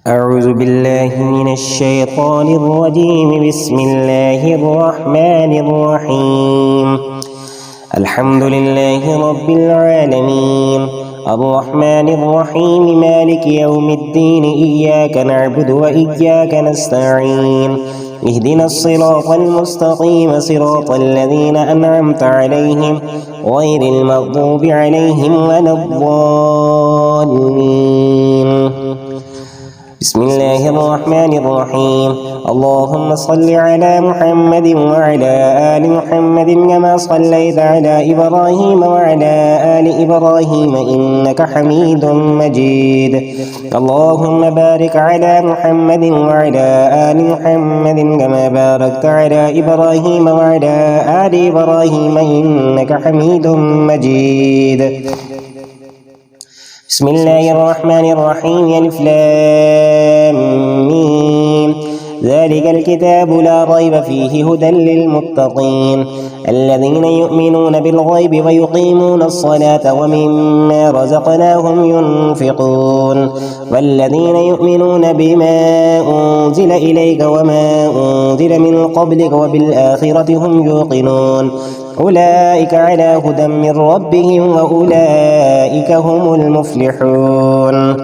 أعوذ بالله من الشيطان الرجيم. بسم الله الرحمن الرحيم. الحمد لله رب العالمين الرحمن الرحيم مالك يوم الدين. إياك نعبد وإياك نستعين. اهدنا الصراط المستقيم صراط الذين أنعمت عليهم غير المغضوب عليهم ولا الضالين. بسم الله الرحمن الرحيم. اللهم صل على محمد وعلى آل محمد كما صليت على إبراهيم وعلى آل إبراهيم إنك حميد مجيد. اللهم بارك على محمد وعلى آل محمد كما باركت على إبراهيم وعلى آل إبراهيم إنك حميد مجيد. بسم الله الرحمن الرحيم. ألف لام ميم. ذلك الكتاب لا ريب فيه هدى للمتقين الذين يؤمنون بالغيب ويقيمون الصلاة ومما رزقناهم ينفقون والذين يؤمنون بما أنزل إليك وما أنزل من قبلك وبالآخرة هم يوقنون أولئك على هدى من ربهم وأولئك هم المفلحون.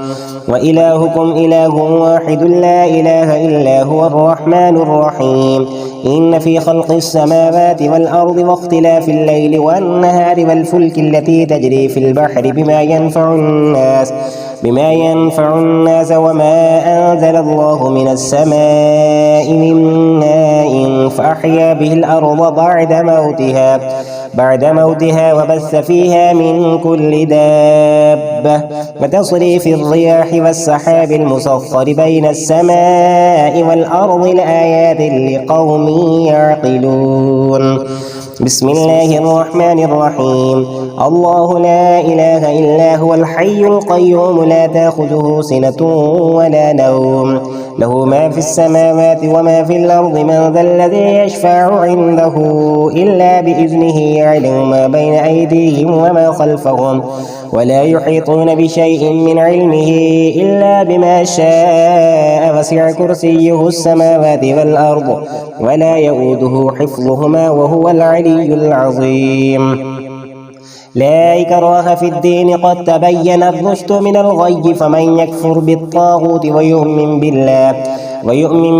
وإلهكم إله واحد لا إله إلا هو الرحمن الرحيم. إن في خلق السماوات والأرض واختلاف الليل والنهار والفلك التي تجري في البحر بما ينفع الناس وما أنزل الله من السماء من ماء فأحيا به الأرض بعد موتها وبث فيها من كل دابة وتصريف الرياح والسحاب المسخر بين السماء والأرض لآيات لقوم يعقلون. بسم الله الرحمن الرحيم. الله لا إله إلا هو الحي القيوم لا تأخذه سنة ولا نوم له ما في السماوات وما في الأرض. من ذا الذي يشفع عنده إلا بإذنه يعلم ما بين أيديهم وما خلفهم ولا يحيطون بشيء من علمه إلا بما شاء. وسع كرسيه السماوات والأرض ولا يؤوده حفظهما وهو العلي العظيم. لا إكراه في الدين قد تبين الرشد من الغي. فمن يكفر بالطاغوت ويؤمن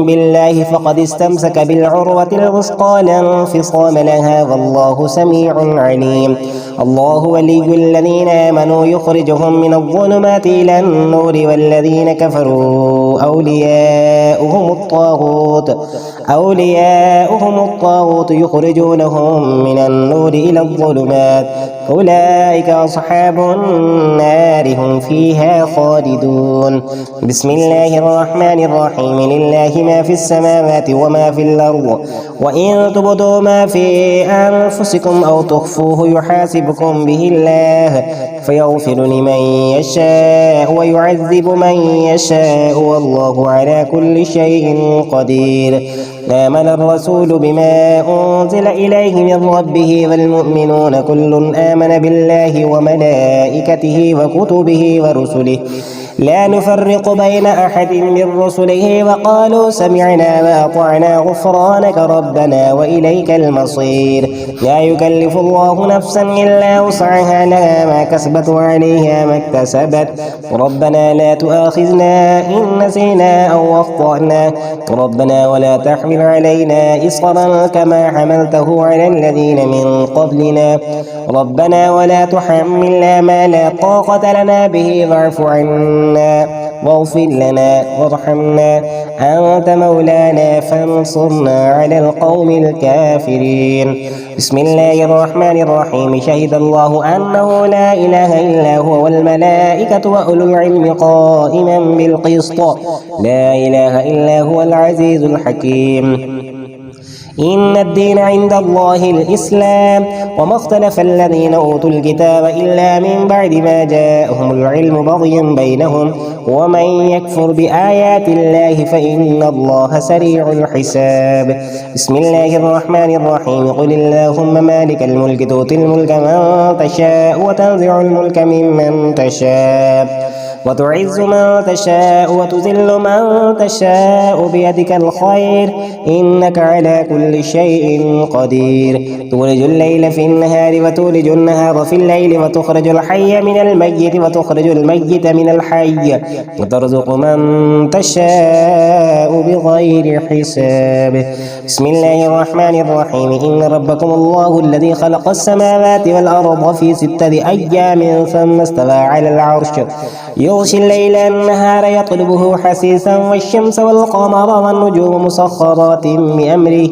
بالله فقد استمسك بالعروة الوثقى لا انفصام لها والله سميع عليم. الله ولي الذين آمنوا يخرجهم من الظلمات إلى النور والذين كفروا أولياؤهم الطاغوت يخرجونهم من النور إلى الظلمات. أولئك أصحاب النار هم فيها خالدون. بسم الله الرحمن الرحيم. لله ما في السماوات وما في الأرض وإن تبدوا ما في أنفسكم أو تخفوه يحاسبكم به الله فيغفر لمن يشاء ويعذب من يشاء والله على كل شيء قدير. آمن الرسول بما أنزل إليه من ربه والمؤمنون كل آمن بالله وملائكته وكتبه ورسله لا نفرق بين أحد من رسله وقالوا سمعنا وأطعنا غفرانك ربنا وإليك المصير. لا يكلف الله نفسا إلا وسعها لها ما كسبت وعليها ما اكتسبت. ربنا لا تؤاخذنا إن نسينا أو أخطأنا ربنا ولا تحمل علينا إصرا كما حملته على الذين من قبلنا ربنا ولا تحملنا ما لا طاقة لنا به واعف عنا واغفر لنا وارحمنا أنت مولانا فانصرنا على القوم الكافرين. بسم الله الرحمن الرحيم. شهد الله أنه لا إله إلا هو والملائكة وأولو العلم قائما بالقسط لا إله إلا هو العزيز الحكيم. إن الدين عند الله الإسلام وما اختلف الذين أوتوا الكتاب إلا من بعد ما جاءهم العلم بغيا بينهم ومن يكفر بآيات الله فإن الله سريع الحساب. بسم الله الرحمن الرحيم. قل اللهم مالك الملك تؤتي الملك من تشاء وتنزع الملك ممن تشاء وتعز من تشاء وتذل من تشاء بيدك الخير إنك على كل شيء قدير تولج الليل في النهار وتولج النهار في الليل وتخرج الحي من الميت وتخرج الميت من الحي وترزق من تشاء بغير حساب بسم الله الرحمن الرحيم إن ربكم الله الذي خلق السماوات والأرض في 6 أيام ثم استوى على العرش يغشي الليل النهار يطلبه حثيثا والشمس والقمر والنجوم مسخرات بأمره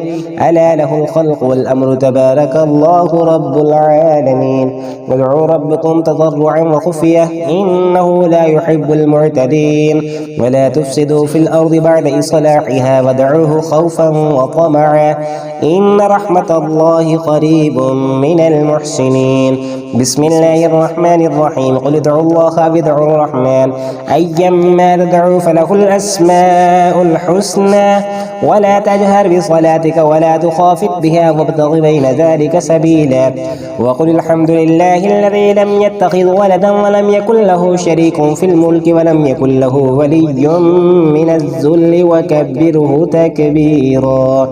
ألا له الخلق والأمر تبارك الله رب العالمين وادعوا ربكم تضرعا وخفية إنه لا يحب المعتدين ولا تفسدوا في الأرض بعد إصلاحها وادعوه خوفا وطمعا إن رحمة الله قريب من المحسنين بسم الله الرحمن الرحيم قل ادعوا الله أو ادعوا الرحمن أيما تدعوا فله الأسماء الحسنى ولا تجهر بصلاتك ولا تخافت بها وابتغ بين ذلك سبيلا وقل الحمد لله الذي لم يتخذ ولدا ولم يكن له شريك في الملك ولم يكن له ولي من الذل وكبره تكبيرا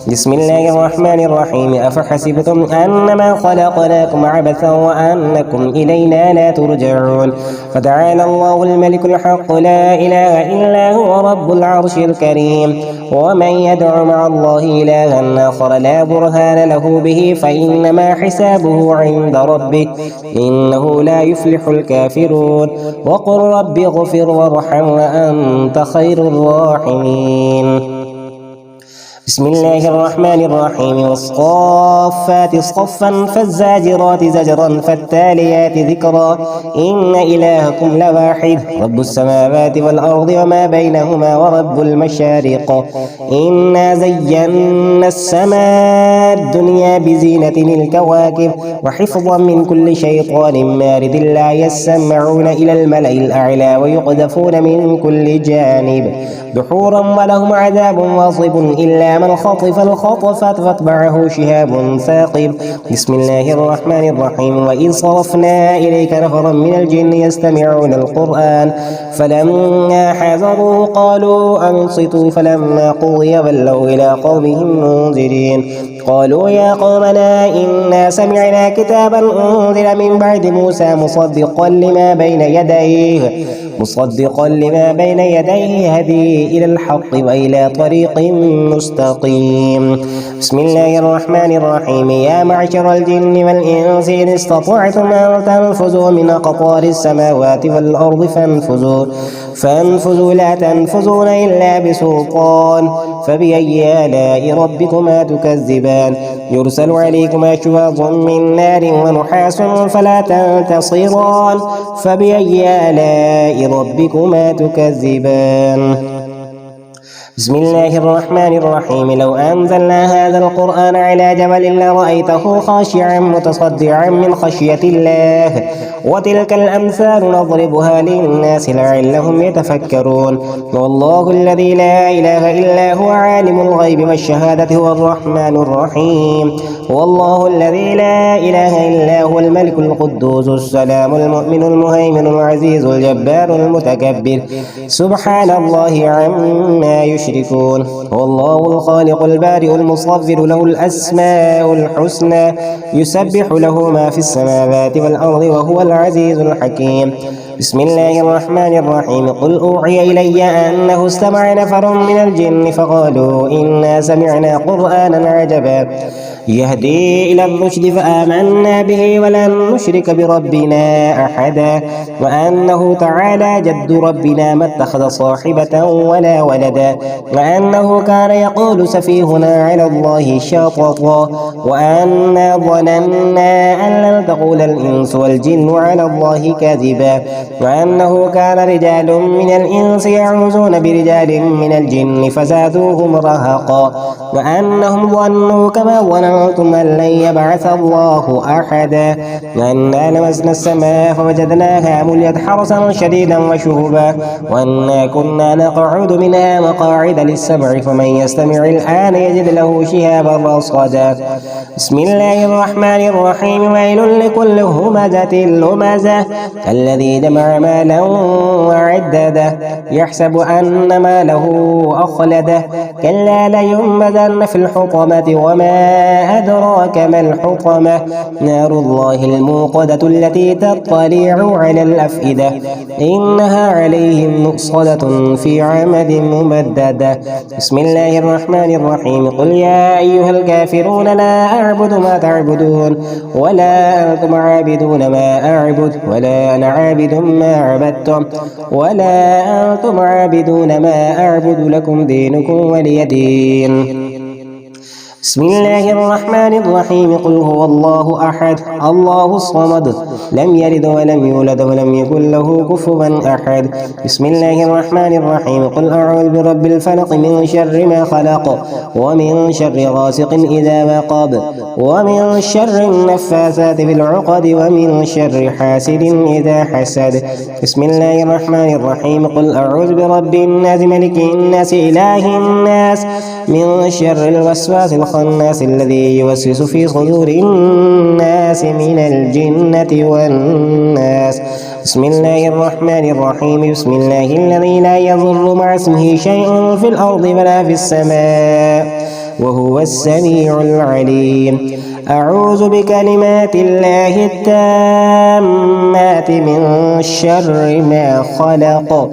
بسم الله الرحمن الرحيم أفحسبتم أنما خلقناكم عبثا وأنكم إلينا لا ترجعون فتعالى الله الملك الحق لا إله إلا هو رب العرش الكريم ومن يدع مع الله إلها آخر لا برهان له به فإنما حسابه عند ربه إنه لا يفلح الكافرون وقل رب اغفر وارحم وأنت خير الراحمين بسم الله الرحمن الرحيم والصافات صفا فالزاجرات زجرا فالتاليات ذكرا إن إلهكم لواحد رب السماوات والأرض وما بينهما ورب المشارق إنا زينا السماء الدنيا بزينة الكواكب وحفظا من كل شيطان مارد لا يسمعون إلى الملأ الأعلى ويقذفون من كل جانب دحورا ولهم عذاب واصب إلا من خطف الخطفة فاتبعه شهاب ثاقب بسم الله الرحمن الرحيم وإذ صرفنا إليك نفرا من الجن يستمعون القرآن فلما حضروه قالوا أنصتوا فلما قضي ولوا إلى قومهم منذرين قالوا يا قومنا إنا سمعنا كتابا أنزل من بعد موسى مصدقا لما بين يديه هدي إلى الحق وإلى طريق مستقيم بسم الله الرحمن الرحيم يا معشر الجن والإنس إن استطعتم أن تنفذوا من أقطار السماوات والأرض فانفذوا لا تنفذون إلا بسلطان فبأي آلاء ربكما تكذبان يرسل عليكما شواظ من نار ونحاس فلا تنتصران فبأي آلاء ربكما تكذبان بسم الله الرحمن الرحيم لو أنزلنا هذا القرآن على جبل لرأيته خاشعا متصدعا من خشية الله وتلك الأمثال نضربها للناس لعلهم يتفكرون والله الذي لا إله إلا هو عالم الغيب والشهادة هو الرحمن الرحيم والله الذي لا إله إلا هو الملك القدوس السلام المؤمن المهيمن العزيز الجبار المتكبر سبحان الله عما يشركون والله الخالق البارئ المصور له الأسماء الحسنى يسبح له ما في السماوات والأرض وهو العزيز الحكيم بسم الله الرحمن الرحيم قل أوحي إلي أنه استمع نفر من الجن فقالوا إنا سمعنا قرآنا عجبا يهدي إلى الرشد فآمنا به ولن نشرك بربنا أحدا وأنه تعالى جد ربنا ما اتخذ صاحبة ولا ولدا وأنه كان يقول سفيهنا على الله شططا وأنا ظننا أن لن تقول الإنس والجن على الله كذبا وأنه كان رجال من الإنس يعوذون برجال من الجن فزادوهم رهقا وأنهم ظنوا كما ظننتم زعمتم أن لن يبعث الله أحدا وأنا لمسنا السماء فوجدناها مليت حرسا شديدا وشهبا وأنا كنا نقعد منها مقاعد للسمع فمن يستمع الآن يجد له شهابا رصدا بسم الله الرحمن الرحيم ويل لكل همزة لمزة الذي جمع مالا وعدده يحسب أن ماله أخلده كلا لينبذن في الحطمة وما أدراك ما الحطمة نار الله الموقدة التي تطلع على الأفئدة إنها عليهم مؤصدة في عمد ممددة بسم الله الرحمن الرحيم قل يا أيها الكافرون لا أعبد ما تعبدون ولا أنتم عابدون ما أعبد ولا أنا عابد ما عبدتم ولا أنتم عابدون ما أعبد لكم دينكم ولي دين بسم الله الرحمن الرحيم قل هو الله أحد الله الصمد لم يلد ولم يولد ولم يكن له كفوا أحد بسم الله الرحمن الرحيم قل أعوذ برب الفلق من شر ما خلق ومن شر غاسق إذا وقب ومن شر النفاثات في العقد ومن شر حاسد إذا حسد بسم الله الرحمن الرحيم قل أعوذ برب الناس ملك الناس إله الناس من شر الوسواس الخناس الذي يوسوس في صدور الناس من الجنة والناس بسم الله الرحمن الرحيم بسم الله الذي لا يضر مع اسمه شيء في الأرض ولا في السماء وهو السميع العليم أعوذ بكلمات الله التامات من شر ما خلق